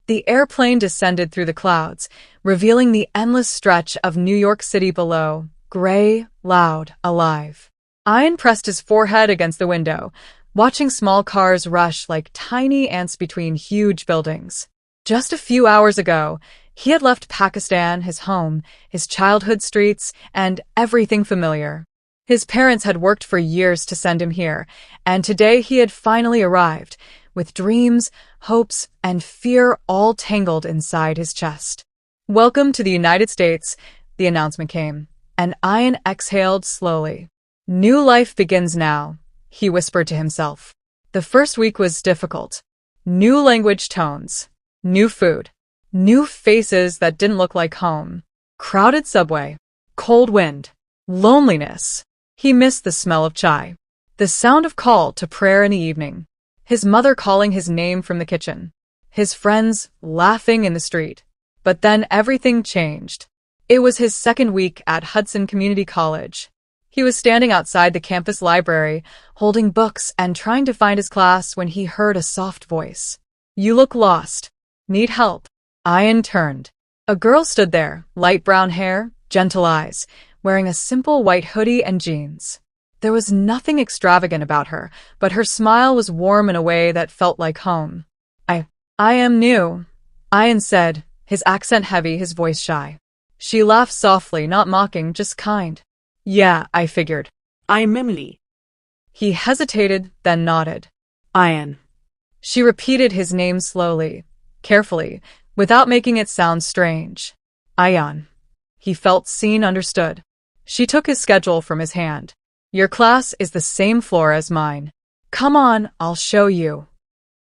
The airplane descended through the clouds, revealing the endless stretch of New York City below, gray, loud, alive. Ian pressed his forehead against the window, watching small cars rush like tiny ants between huge buildings. Just a few hours ago, he had left Pakistan, his home, his childhood streets, and everything familiar. His parents had worked for years to send him here, and today he had finally arrived, with dreams, hopes, and fear all tangled inside his chest. "Welcome to the United States," the announcement came, and Ian exhaled slowly. "New life begins now," he whispered to himself. The first week was difficult. New language tones, new food, new faces that didn't look like home, crowded subway, cold wind, loneliness. He missed the smell of chai, the sound of call to prayer in the evening, his mother calling his name from the kitchen, his friends laughing in the street. But then everything changed. It was his second week at Hudson Community College. He was standing outside the campus library, holding books and trying to find his class when he heard a soft voice. "You look lost. Need help?" Ian turned. A girl stood there, light brown hair, gentle eyes, wearing a simple white hoodie and jeans. There was nothing extravagant about her, but her smile was warm in a way that felt like home. I am new," Ian said, his accent heavy, his voice shy. She laughed softly, not mocking, just kind. "Yeah, I figured." "I'm Emily." He hesitated, then nodded. "Ian." She repeated his name slowly, carefully, without making it sound strange. Ian. He felt seen, understood. She took his schedule from his hand. "Your class is the same floor as mine. Come on, I'll show you."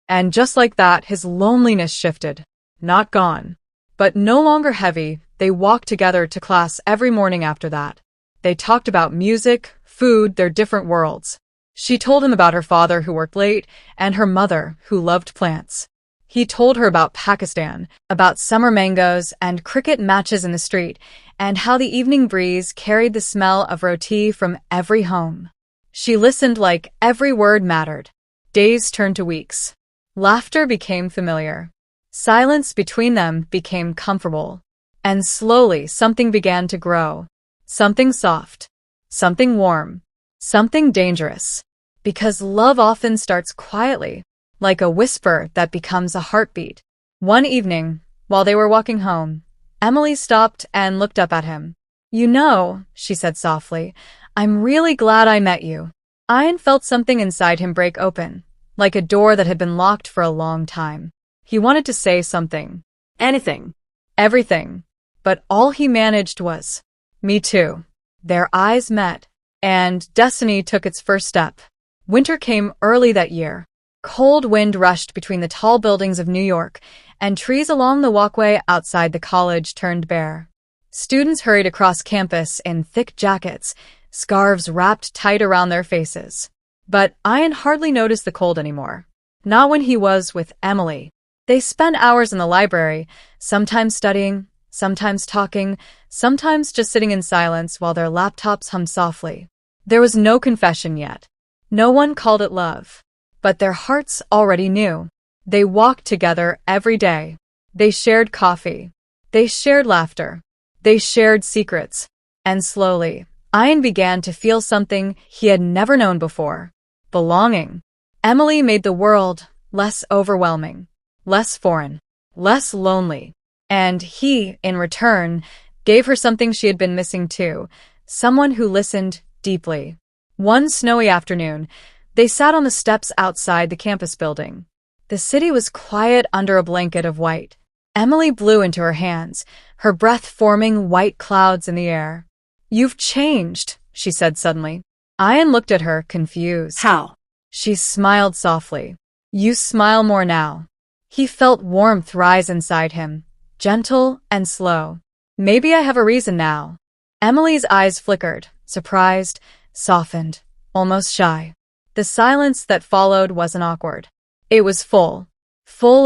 And just like that, his loneliness shifted. Not gone, but no longer heavy. They walked together to class every morning after that. They talked about music, food, their different worlds. She told him about her father who worked late and her mother who loved plants. He told her about Pakistan, about summer mangoes and cricket matches in the street, and how the evening breeze carried the smell of roti from every home. She listened like every word mattered. Days turned to weeks. Laughter became familiar. Silence between them became comfortable. And slowly something began to grow. Something soft. Something warm. Something dangerous. Because love often starts quietly, like a whisper that becomes a heartbeat. One evening, while they were walking home, Emily stopped and looked up at him. "You know," she said softly, "I'm really glad I met you." Ian felt something inside him break open, like a door that had been locked for a long time. He wanted to say something. Anything. Everything. But all he managed was, "Me too." Their eyes met, and destiny took its first step. Winter came early that year. Cold wind rushed between the tall buildings of New York, and trees along the walkway outside the college turned bare. Students hurried across campus in thick jackets, scarves wrapped tight around their faces. But Ian hardly noticed the cold anymore. Not when he was with Emily. They spent hours in the library, sometimes studying, sometimes talking, sometimes just sitting in silence while their laptops hummed softly. There was no confession yet. No one called it love. But their hearts already knew. They walked together every day. They shared coffee. They shared laughter. They shared secrets. And slowly, Ian began to feel something he had never known before. Belonging. Emily made the world less overwhelming, less foreign, less lonely. And he, in return, gave her something she had been missing too, someone who listened deeply. One snowy afternoon, they sat on the steps outside the campus building. The city was quiet under a blanket of white. Emily blew into her hands, her breath forming white clouds in the air. "You've changed," she said suddenly. Ian looked at her, confused. "How?" She smiled softly. "You smile more now." He felt warmth rise inside him, gentle and slow. "Maybe I have a reason now." Emily's eyes flickered, surprised, softened, almost shy. The silence that followed wasn't awkward. It was full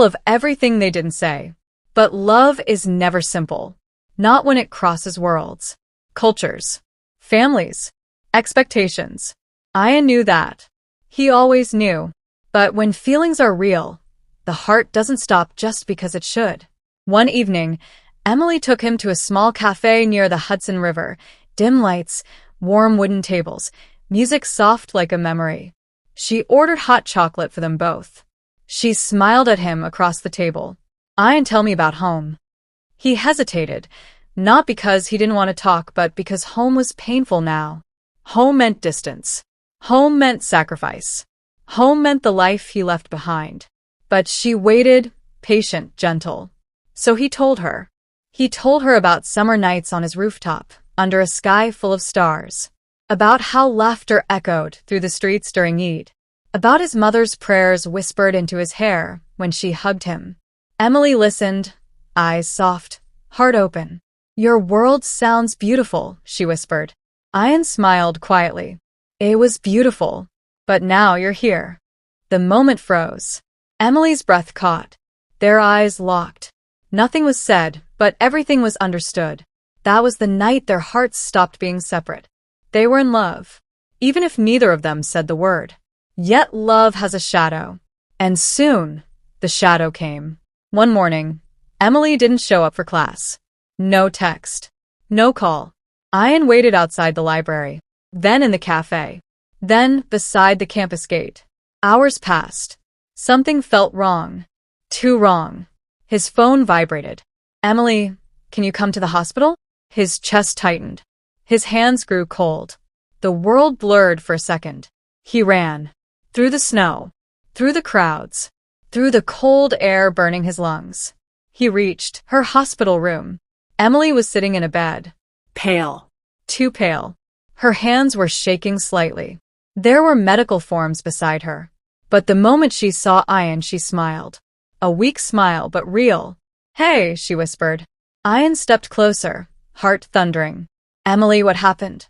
of everything they didn't say. But love is never simple. Not when it crosses worlds, cultures, families, expectations. Ian knew that. He always knew. But when feelings are real, The heart doesn't stop just because it should. One evening, Emily took him to a small cafe near the Hudson River. Dim lights, warm wooden tables, music soft like a memory. She ordered hot chocolate for them both. She smiled at him across the table. "Ian, tell me about home." He hesitated, not because he didn't want to talk, but because home was painful now. Home meant distance. Home meant sacrifice. Home meant the life he left behind. But she waited, patient, gentle. So he told her. He told her about summer nights on his rooftop, under a sky full of stars. About how laughter echoed through the streets during Eid. About his mother's prayers whispered into his hair when she hugged him. Emily listened, eyes soft, heart open. "Your world sounds beautiful," she whispered. Ian smiled quietly. "It was beautiful, but now you're here." The moment froze. Emily's breath caught. Their eyes locked. Nothing was said, but everything was understood. That was the night their hearts stopped being separate. They were in love, even if neither of them said the word. Yet love has a shadow. And soon, the shadow came. One morning, Emily didn't show up for class. No text. No call. Ian waited outside the library, then in the cafe, then beside the campus gate. Hours passed. Something felt wrong. Too wrong. His phone vibrated. "Emily, can you come to the hospital?" His chest tightened. His hands grew cold. The world blurred for a second. He ran. Through the snow. Through the crowds. Through the cold air burning his lungs. He reached her hospital room. Emily was sitting in a bed. Pale. Too pale. Her hands were shaking slightly. There were medical forms beside her. But the moment she saw Ian, she smiled. A weak smile, but real. "Hey," she whispered. Ian stepped closer, heart thundering. "Emily, what happened?"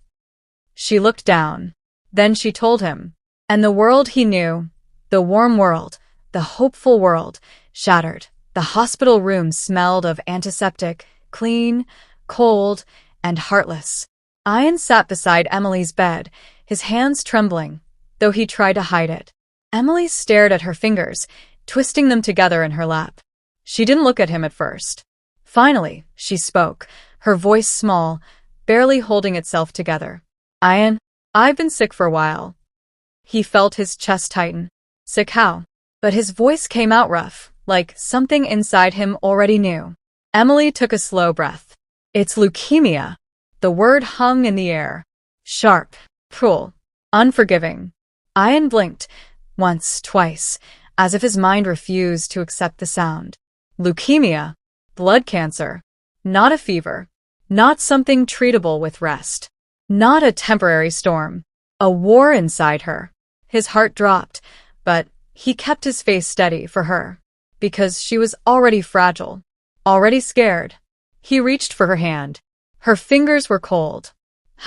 She looked down. Then she told him. And the world he knew, the warm world, the hopeful world, shattered. The hospital room smelled of antiseptic, clean, cold, and heartless. Ian sat beside Emily's bed, his hands trembling, though he tried to hide it. Emily stared at her fingers, twisting them together in her lap. She didn't look at him at first. Finally, she spoke, her voice small, barely holding itself together. "Ian, I've been sick for a while." He felt his chest tighten. Sick how? But his voice came out rough, like something inside him already knew. Emily took a slow breath. "It's leukemia." The word hung in the air. Sharp, cruel, unforgiving. Ian blinked, once, twice, as if his mind refused to accept the sound. Leukemia. Blood cancer. Not a fever. Not something treatable with rest. Not a temporary storm. A war inside her. His heart dropped, but he kept his face steady for her. Because she was already fragile. Already scared. He reached for her hand. Her fingers were cold.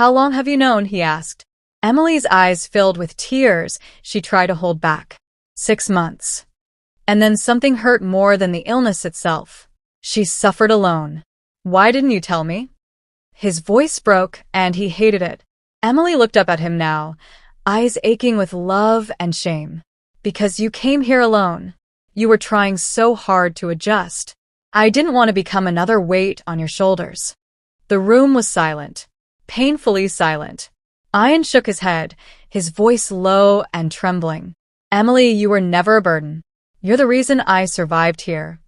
"How long have you known?" he asked. Emily's eyes filled with tears she tried to hold back. 6 months. And then something hurt more than the illness itself. She suffered alone. "Why didn't you tell me?" His voice broke, and he hated it. Emily looked up at him now, eyes aching with love and shame. "Because you came here alone. You were trying so hard to adjust. I didn't want to become another weight on your shoulders." The room was silent. Painfully silent. Ian shook his head, his voice low and trembling. "Emily, you were never a burden. You're the reason I survived here."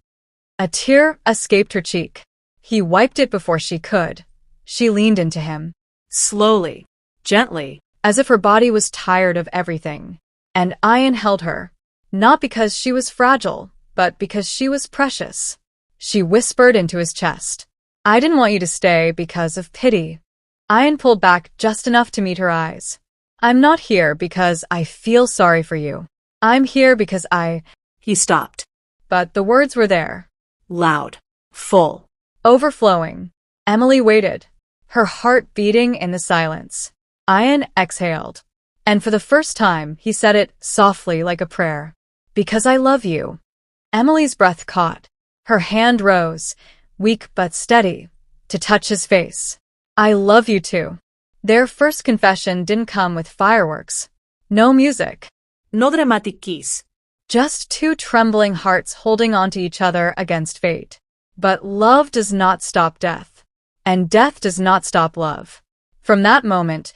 A tear escaped her cheek. He wiped it before she could. She leaned into him. Slowly, gently, as if her body was tired of everything. And Ian held her. Not because she was fragile, but because she was precious. She whispered into his chest. "I didn't want you to stay because of pity." Ian pulled back just enough to meet her eyes. "I'm not here because I feel sorry for you. I'm here because I—" He stopped. But the words were there. Loud. Full. Overflowing. Emily waited, her heart beating in the silence. Ian exhaled. And for the first time, he said it softly like a prayer. "Because I love you." Emily's breath caught. Her hand rose, weak but steady, to touch his face. "I love you too." Their first confession didn't come with fireworks. No music. No dramatic kiss. Just two trembling hearts holding onto each other against fate. But love does not stop death. And death does not stop love. From that moment,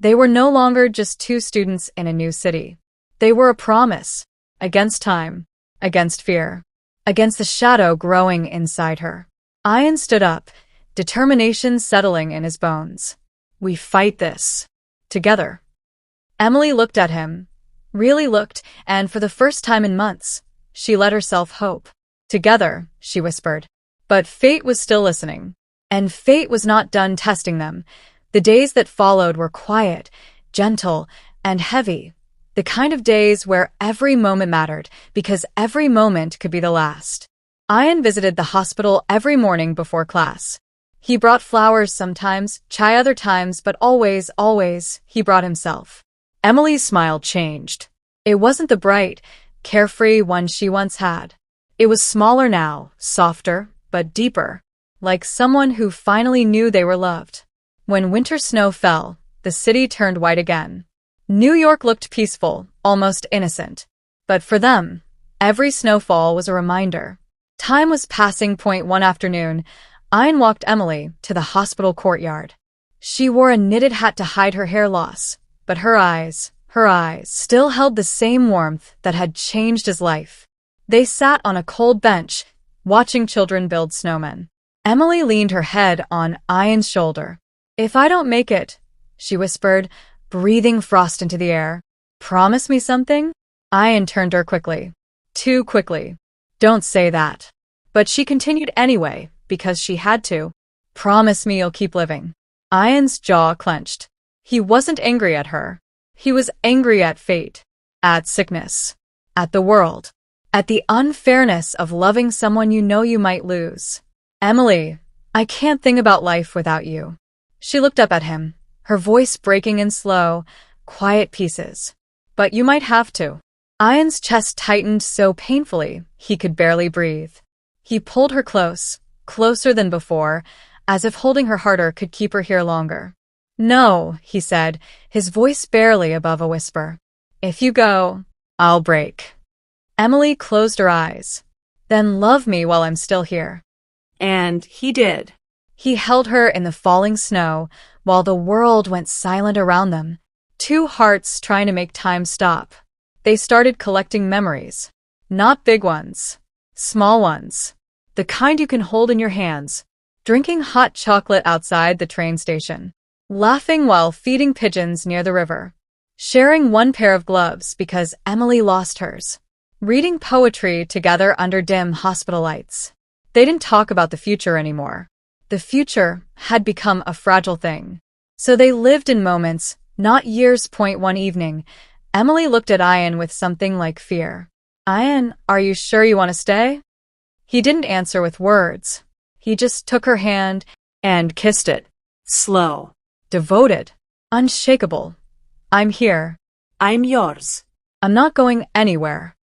they were no longer just two students in a new city. They were a promise, against time, against fear, against the shadow growing inside her. Ian stood up, determination settling in his bones. We fight this. Together. Emily looked at him, really looked, and for the first time in months, she let herself hope. Together, she whispered. But fate was still listening. And fate was not done testing them. The days that followed were quiet, gentle, and heavy. The kind of days where every moment mattered, because every moment could be the last. Ian visited the hospital every morning before class. He brought flowers sometimes, chai other times, but always, he brought himself. Emily's smile changed. It wasn't the bright, carefree one she once had. It was smaller now, softer, but deeper, like someone who finally knew they were loved. When winter snow fell, the city turned white again. New York looked peaceful, almost innocent. But for them, every snowfall was a reminder. Time was passing. One afternoon, Ian walked Emily to the hospital courtyard. She wore a knitted hat to hide her hair loss, but her eyes still held the same warmth that had changed his life. They sat on a cold bench, watching children build snowmen. Emily leaned her head on Ian's shoulder. If I don't make it, she whispered, breathing frost into the air. Promise me something? Ian turned her quickly. Too quickly. Don't say that. But she continued anyway, because she had to. Promise me you'll keep living. Ian's jaw clenched. He wasn't angry at her. He was angry at fate, at sickness, at the world, at the unfairness of loving someone you know you might lose. Emily, I can't think about life without you. She looked up at him, her voice breaking in slow, quiet pieces. But you might have to. Ian's chest tightened so painfully he could barely breathe. He pulled her close, closer than before, as if holding her harder could keep her here longer. No, he said, his voice barely above a whisper. If you go, I'll break. Emily closed her eyes. Then love me while I'm still here. And he did. He held her in the falling snow while the world went silent around them, two hearts trying to make time stop. They started collecting memories. Not big ones. Small ones. The kind you can hold in your hands. Drinking hot chocolate outside the train station. Laughing while feeding pigeons near the river. Sharing one pair of gloves because Emily lost hers. Reading poetry together under dim hospital lights. They didn't talk about the future anymore. The future had become a fragile thing. So they lived in moments, not years. One evening, Emily looked at Ian with something like fear. Ian, are you sure you want to stay? He didn't answer with words. He just took her hand and kissed it. Slow. Devoted. Unshakable. I'm here. I'm yours. I'm not going anywhere.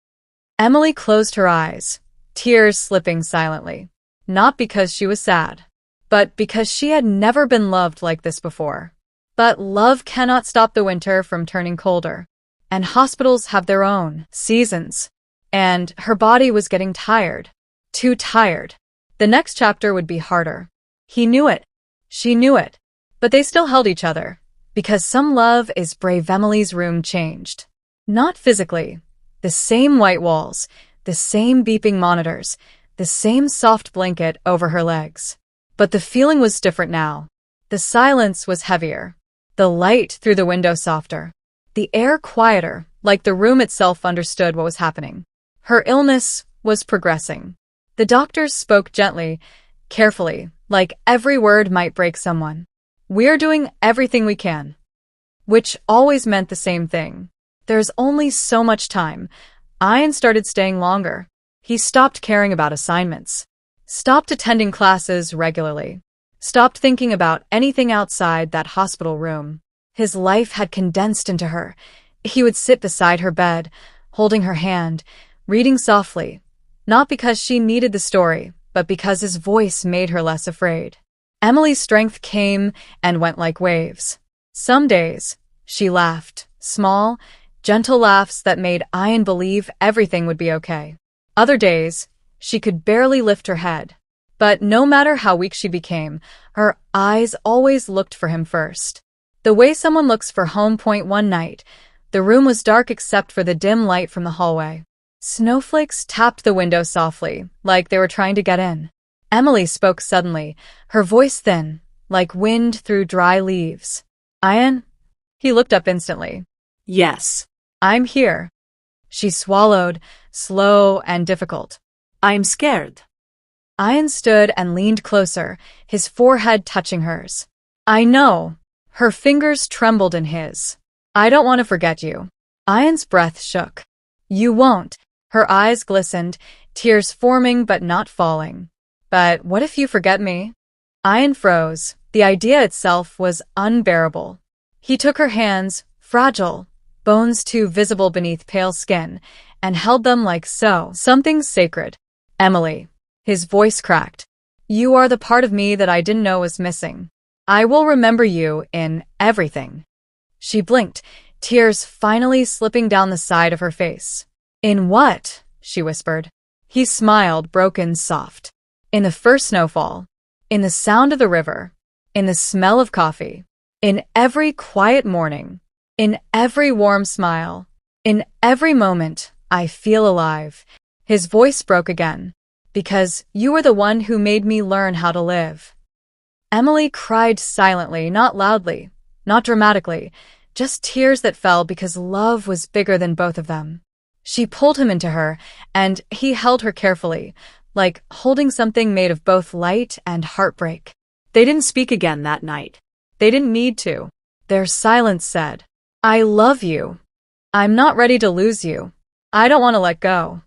Emily closed her eyes, tears slipping silently. Not because she was sad, but because she had never been loved like this before. But love cannot stop the winter from turning colder. And hospitals have their own seasons. And her body was getting tired. Too tired. The next chapter would be harder. He knew it. She knew it. But they still held each other. Because some love is brave. Emily's room changed. Not physically. The same white walls, the same beeping monitors, the same soft blanket over her legs. But the feeling was different now. The silence was heavier. The light through the window softer. The air quieter, like the room itself understood what was happening. Her illness was progressing. The doctors spoke gently, carefully, like every word might break someone. We're doing everything we can. Which always meant the same thing. There's only so much time. Ian started staying longer. He stopped caring about assignments. Stopped attending classes regularly. Stopped thinking about anything outside that hospital room. His life had condensed into her. He would sit beside her bed, holding her hand, reading softly. Not because she needed the story, but because his voice made her less afraid. Emily's strength came and went like waves. Some days, she laughed, small, gentle laughs that made Ian believe everything would be okay. Other days, she could barely lift her head. But no matter how weak she became, her eyes always looked for him first. The way someone looks for home. One night, the room was dark except for the dim light from the hallway. Snowflakes tapped the window softly, like they were trying to get in. Emily spoke suddenly, her voice thin, like wind through dry leaves. Ian? He looked up instantly. Yes. I'm here. She swallowed, slow and difficult. I'm scared. Ian stood and leaned closer, his forehead touching hers. I know. Her fingers trembled in his. I don't want to forget you. Ian's breath shook. You won't. Her eyes glistened, tears forming but not falling. But what if you forget me? Ian froze. The idea itself was unbearable. He took her hands, fragile, bones too visible beneath pale skin, and held them like something sacred. Emily. His voice cracked. You are the part of me that I didn't know was missing. I will remember you in everything. She blinked, tears finally slipping down the side of her face. In what? She whispered. He smiled, broken, soft. In the first snowfall. In the sound of the river. In the smell of coffee. In every quiet morning. In every warm smile. In every moment, I feel alive. His voice broke again. Because you were the one who made me learn how to live. Emily cried silently, not loudly, not dramatically, just tears that fell because love was bigger than both of them. She pulled him into her, and he held her carefully, like holding something made of both light and heartbreak. They didn't speak again that night. They didn't need to. Their silence said, I love you. I'm not ready to lose you. I don't want to let go.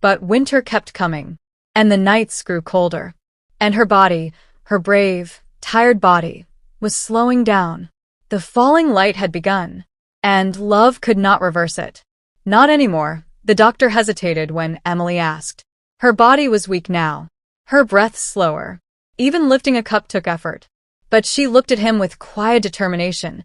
But winter kept coming, and the nights grew colder. And her body, her brave, tired body, was slowing down. The falling light had begun, and love could not reverse it. Not anymore. The doctor hesitated when Emily asked. Her body was weak now, her breath slower. Even lifting a cup took effort. But she looked at him with quiet determination,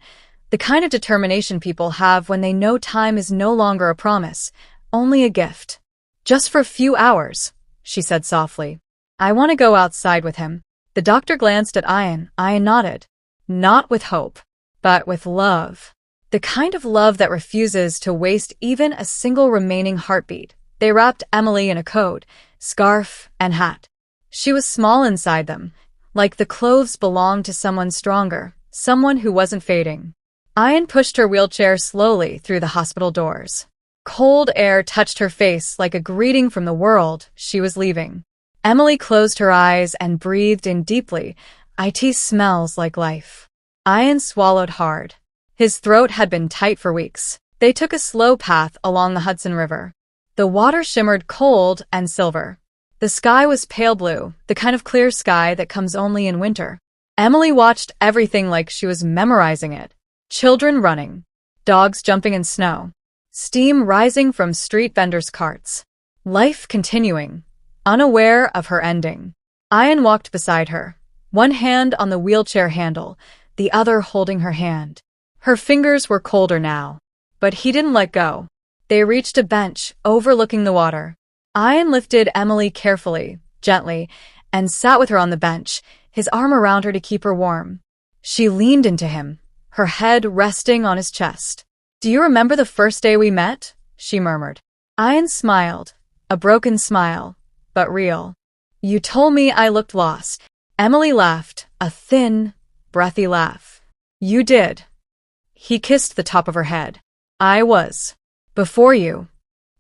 the kind of determination people have when they know time is no longer a promise, only a gift. Just for a few hours, she said softly. I want to go outside with him. The doctor glanced at Ian. Ian nodded. Not with hope, but with love. The kind of love that refuses to waste even a single remaining heartbeat. They wrapped Emily in a coat, scarf, and hat. She was small inside them, like the clothes belonged to someone stronger, someone who wasn't fading. Ian pushed her wheelchair slowly through the hospital doors. Cold air touched her face like a greeting from the world she was leaving. Emily closed her eyes and breathed in deeply. It smells like life. Ian swallowed hard. His throat had been tight for weeks. They took a slow path along the Hudson River. The water shimmered cold and silver. The sky was pale blue, the kind of clear sky that comes only in winter. Emily watched everything like she was memorizing it. Children running, dogs jumping in snow, steam rising from street vendors' carts. Life continuing, unaware of her ending. Ian walked beside her, one hand on the wheelchair handle, the other holding her hand. Her fingers were colder now, but he didn't let go. They reached a bench overlooking the water. Ian lifted Emily carefully, gently, and sat with her on the bench, his arm around her to keep her warm. She leaned into him, her head resting on his chest. Do you remember the first day we met? She murmured. Ian smiled, a broken smile, but real. You told me I looked lost. Emily laughed, a thin, breathy laugh. You did. He kissed the top of her head. I was. Before you.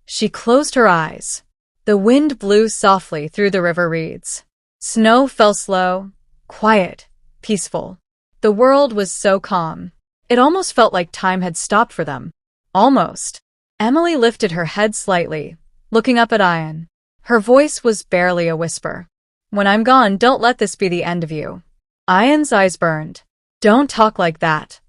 She closed her eyes. The wind blew softly through the river reeds. Snow fell slow, quiet, peaceful. The world was so calm. It almost felt like time had stopped for them. Almost. Emily lifted her head slightly, looking up at Ian. Her voice was barely a whisper. When I'm gone, don't let this be the end of you. Ian's eyes burned. Don't talk like that.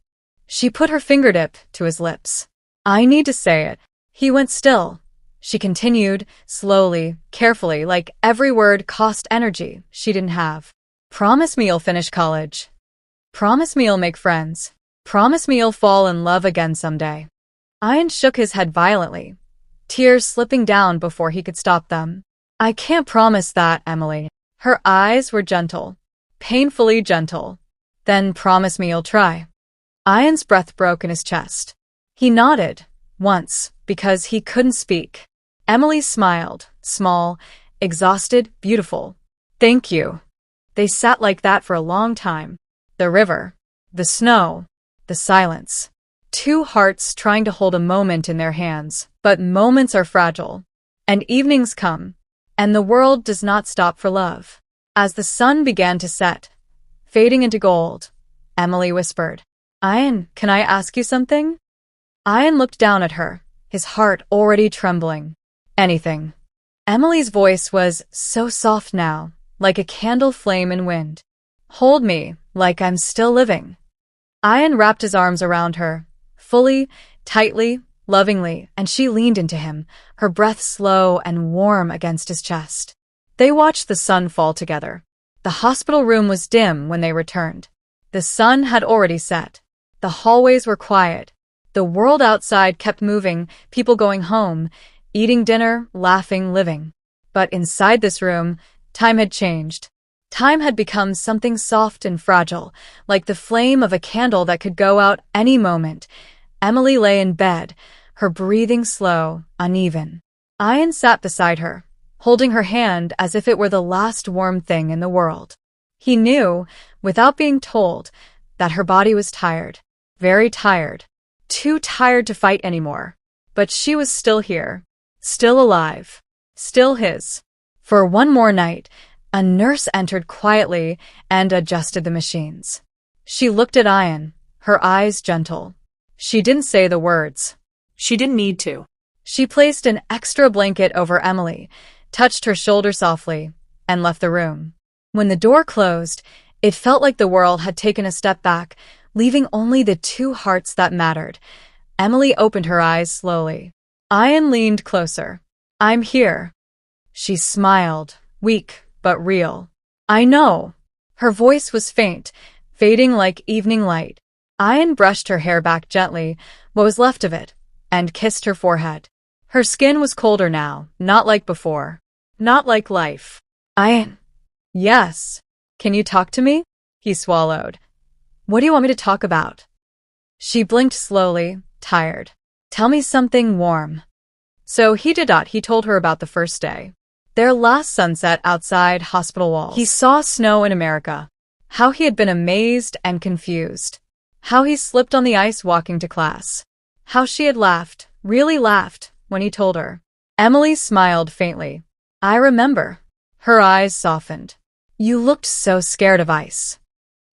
She put her fingertip to his lips. I need to say it. He went still. She continued, slowly, carefully, like every word cost energy she didn't have. Promise me you'll finish college. Promise me you'll make friends. Promise me you'll fall in love again someday. Ian shook his head violently, tears slipping down before he could stop them. I can't promise that, Emily. Her eyes were gentle, painfully gentle. Then promise me you'll try. Ian's breath broke in his chest. He nodded, once, because he couldn't speak. Emily smiled, small, exhausted, beautiful. Thank you. They sat like that for a long time. The river, the snow, the silence. Two hearts trying to hold a moment in their hands. But moments are fragile. And evenings come. And the world does not stop for love. As the sun began to set, fading into gold, Emily whispered, Ian, can I ask you something? Ian looked down at her, his heart already trembling. Anything. Emily's voice was so soft now, like a candle flame in wind. Hold me, like I'm still living. Ian wrapped his arms around her, fully, tightly, lovingly, and she leaned into him, her breath slow and warm against his chest. They watched the sun fall together. The hospital room was dim when they returned. The sun had already set. The hallways were quiet. The world outside kept moving, people going home, eating dinner, laughing, living. But inside this room, time had changed. Time had become something soft and fragile, like the flame of a candle that could go out any moment. Emily lay in bed, her breathing slow, uneven. Ian sat beside her, holding her hand as if it were the last warm thing in the world. He knew, without being told, that her body was tired, very tired, too tired to fight anymore. But she was still here, still alive, still his. For one more night, a nurse entered quietly and adjusted the machines. She looked at Ian, her eyes gentle. She didn't say the words. She didn't need to. She placed an extra blanket over Emily, touched her shoulder softly, and left the room. When the door closed, it felt like the world had taken a step back, leaving only the two hearts that mattered. Emily opened her eyes slowly. Ian leaned closer. I'm here. She smiled, weak but real. I know. Her voice was faint, fading like evening light. Ian brushed her hair back gently, what was left of it, and kissed her forehead. Her skin was colder now, not like before. Not like life. Ian. Yes. Can you talk to me? He swallowed. What do you want me to talk about? She blinked slowly, tired. Tell me something warm. So he did not. He told her about the first day. Their last sunset outside hospital walls. He saw snow in America. How he had been amazed and confused. How he slipped on the ice walking to class. How she had laughed, really laughed, when he told her. Emily smiled faintly. I remember. Her eyes softened. You looked so scared of ice.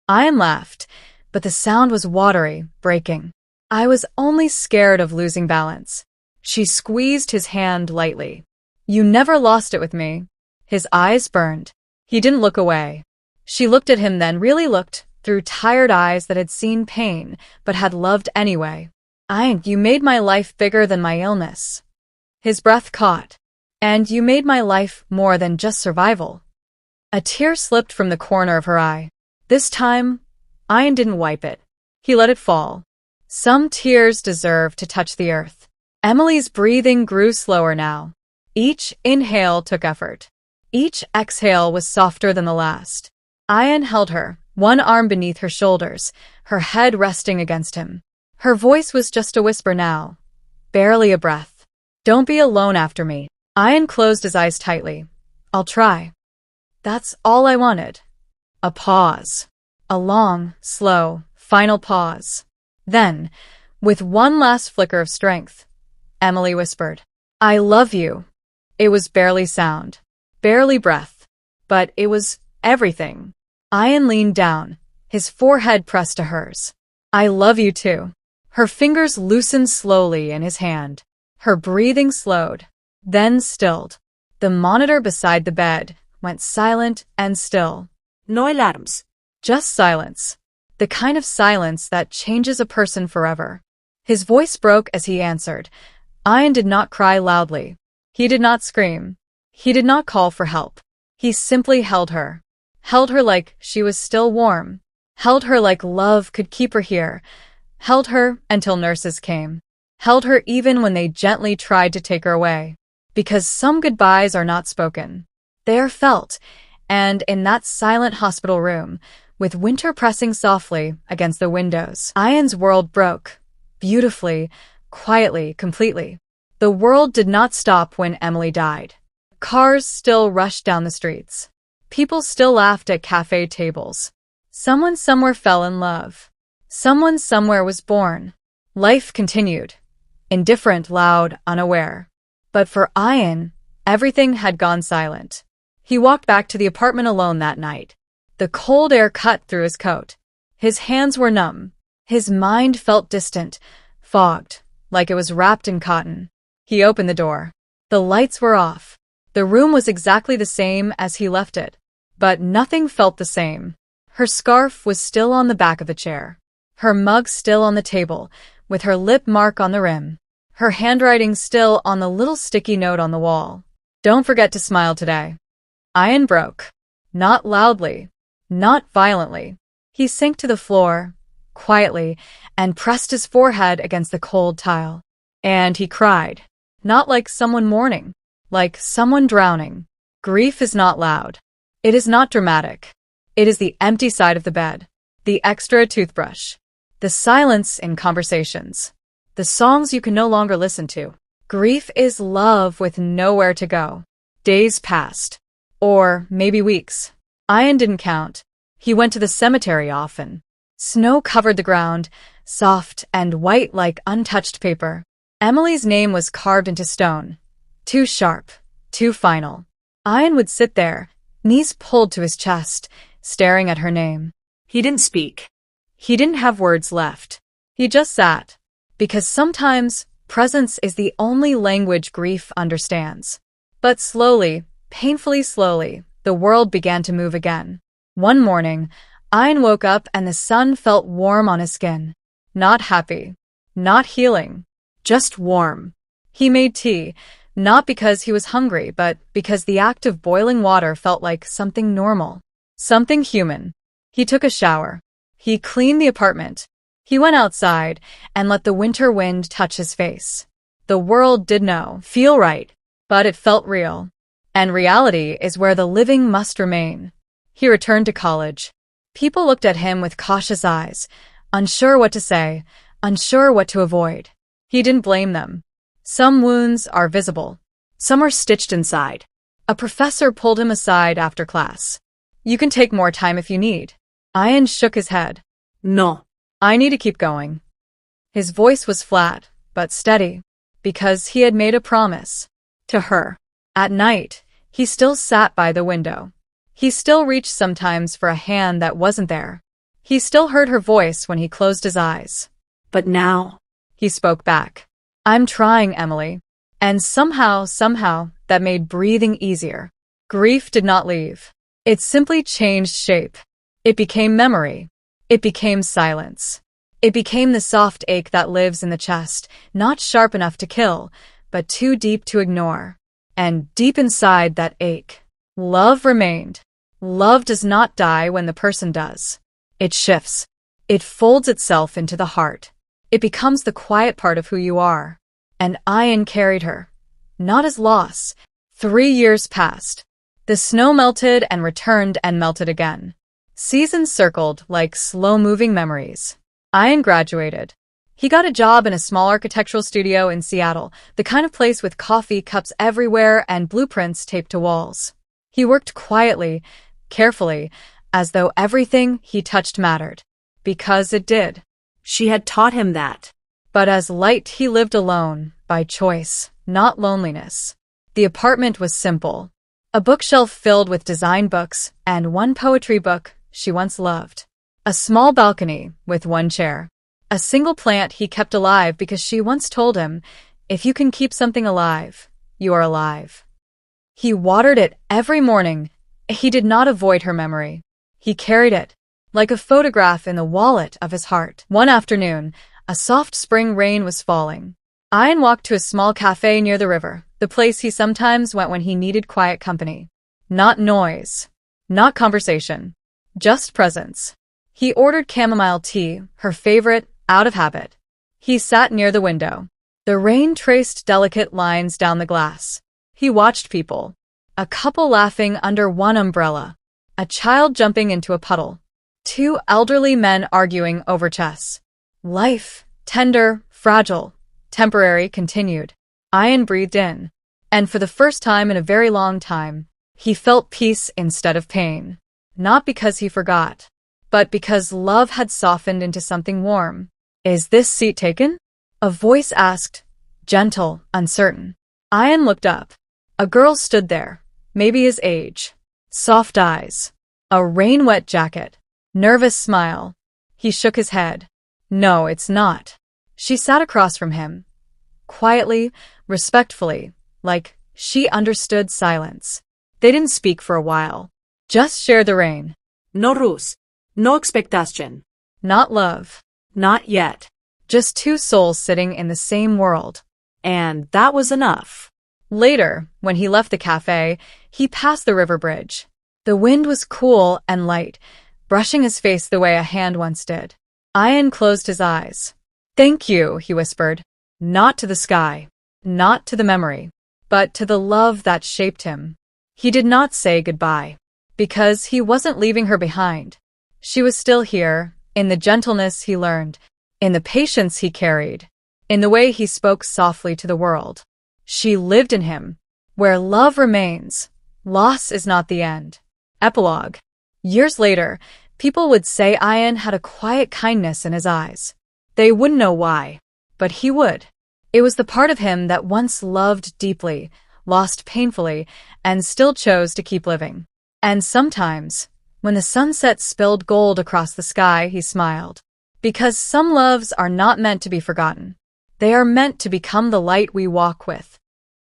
Ian laughed, but the sound was watery, breaking. I was only scared of losing balance. She squeezed his hand lightly. You never lost it with me. His eyes burned. He didn't look away. She looked at him then, really looked, through tired eyes that had seen pain, but had loved anyway. Ian, you made my life bigger than my illness. His breath caught. And you made my life more than just survival. A tear slipped from the corner of her eye. This time, Ian didn't wipe it. He let it fall. Some tears deserve to touch the earth. Emily's breathing grew slower now. Each inhale took effort. Each exhale was softer than the last. Ian held her, one arm beneath her shoulders, her head resting against him. Her voice was just a whisper now, barely a breath. Don't be alone after me. Ian closed his eyes tightly. I'll try. That's all I wanted. A pause. A long, slow, final pause. Then, with one last flicker of strength, Emily whispered, I love you. It was barely sound, barely breath, but it was everything. Ian leaned down, his forehead pressed to hers. I love you too. Her fingers loosened slowly in his hand. Her breathing slowed, then stilled. The monitor beside the bed went silent and still. No alarms. Just silence. The kind of silence that changes a person forever. His voice broke as he answered. Ian did not cry loudly. He did not scream. He did not call for help. He simply held her. Held her like she was still warm. Held her like love could keep her here. Held her until nurses came. held her even when they gently tried to take her away. Because some goodbyes are not spoken. They are felt, and in that silent hospital room, with winter pressing softly against the windows, Ian's world broke. Beautifully, quietly, completely. The world did not stop when Emily died. Cars still rushed down the streets. People still laughed at cafe tables. Someone somewhere fell in love. Someone somewhere was born. Life continued. Indifferent, loud, unaware. But for Ian, everything had gone silent. He walked back to the apartment alone that night. The cold air cut through his coat. His hands were numb. His mind felt distant, fogged, like it was wrapped in cotton. He opened the door. The lights were off. The room was exactly the same as he left it. But nothing felt the same. Her scarf was still on the back of the chair. Her mug still on the table, with her lip mark on the rim. Her handwriting still on the little sticky note on the wall. Don't forget to smile today. Ian broke. Not loudly. Not violently. He sank to the floor, quietly, and pressed his forehead against the cold tile. And he cried. Not like someone mourning. Like someone drowning. Grief is not loud. It is not dramatic. It is the empty side of the bed. The extra toothbrush. The silence in conversations. The songs you can no longer listen to. Grief is love with nowhere to go. Days passed. Or maybe weeks. Ian didn't count. He went to the cemetery often. Snow covered the ground, soft and white like untouched paper. Emily's name was carved into stone. Too sharp, too final. Ian would sit there, knees pulled to his chest, staring at her name. He didn't speak. He didn't have words left. He just sat. Because sometimes, presence is the only language grief understands. But slowly, painfully slowly, the world began to move again. One morning, Ian woke up and the sun felt warm on his skin. Not happy. Not healing. Just warm. He made tea, not because he was hungry, but because the act of boiling water felt like something normal. Something human. He took a shower. He cleaned the apartment. He went outside and let the winter wind touch his face. The world did feel right, but it felt real. And reality is where the living must remain. He returned to college. People looked at him with cautious eyes, unsure what to say, unsure what to avoid. He didn't blame them. Some wounds are visible. Some are stitched inside. A professor pulled him aside after class. You can take more time if you need. Ian shook his head. No. I need to keep going. His voice was flat, but steady, because he had made a promise. To her. At night, he still sat by the window. He still reached sometimes for a hand that wasn't there. He still heard her voice when he closed his eyes. But now, he spoke back. I'm trying, Emily. And somehow, that made breathing easier. Grief did not leave. It simply changed shape. It became memory. It became silence. It became the soft ache that lives in the chest, not sharp enough to kill, but too deep to ignore. And deep inside that ache, love remained. Love does not die when the person does. It shifts. It folds itself into the heart. It becomes the quiet part of who you are. And Ian carried her. Not as loss. 3 years passed. The snow melted and returned and melted again. Seasons circled like slow-moving memories. Ian graduated. He got a job in a small architectural studio in Seattle, the kind of place with coffee cups everywhere and blueprints taped to walls. He worked quietly, carefully, as though everything he touched mattered. Because it did. She had taught him that. But as light he lived alone, by choice, not loneliness. The apartment was simple. A bookshelf filled with design books and one poetry book she once loved. A small balcony with one chair. A single plant he kept alive because she once told him, if you can keep something alive, you are alive. He watered it every morning. He did not avoid her memory. He carried it, like a photograph in the wallet of his heart. One afternoon, a soft spring rain was falling. Ian walked to a small cafe near the river, the place he sometimes went when he needed quiet company. Not noise. Not conversation. Just presence. He ordered chamomile tea, her favorite, out of habit. He sat near the window. The rain traced delicate lines down the glass. He watched people. A couple laughing under one umbrella. A child jumping into a puddle. Two elderly men arguing over chess. Life, tender, fragile, temporary, continued. Ian breathed in. And for the first time in a very long time, he felt peace instead of pain. Not because he forgot, but because love had softened into something warm. Is this seat taken? A voice asked, gentle, uncertain. Ian looked up. A girl stood there, maybe his age. Soft eyes. A rain-wet jacket. Nervous smile. He shook his head. No, it's not. She sat across from him. Quietly, respectfully, like she understood silence. They didn't speak for a while. Just shared the rain. No ruse. No expectation. Not love. Not yet. Just two souls sitting in the same world. And that was enough. Later, when he left the cafe, he passed the river bridge. The wind was cool and light, brushing his face the way a hand once did. Ian closed his eyes. Thank you, he whispered. Not to the sky, not to the memory, but to the love that shaped him. He did not say goodbye, because he wasn't leaving her behind. She was still here, in the gentleness he learned, in the patience he carried, in the way he spoke softly to the world. She lived in him. Where love remains, loss is not the end. Epilogue. Years later, people would say Ian had a quiet kindness in his eyes. They wouldn't know why, but he would. It was the part of him that once loved deeply, lost painfully, and still chose to keep living. And sometimes, when the sunset spilled gold across the sky, he smiled. Because some loves are not meant to be forgotten. They are meant to become the light we walk with.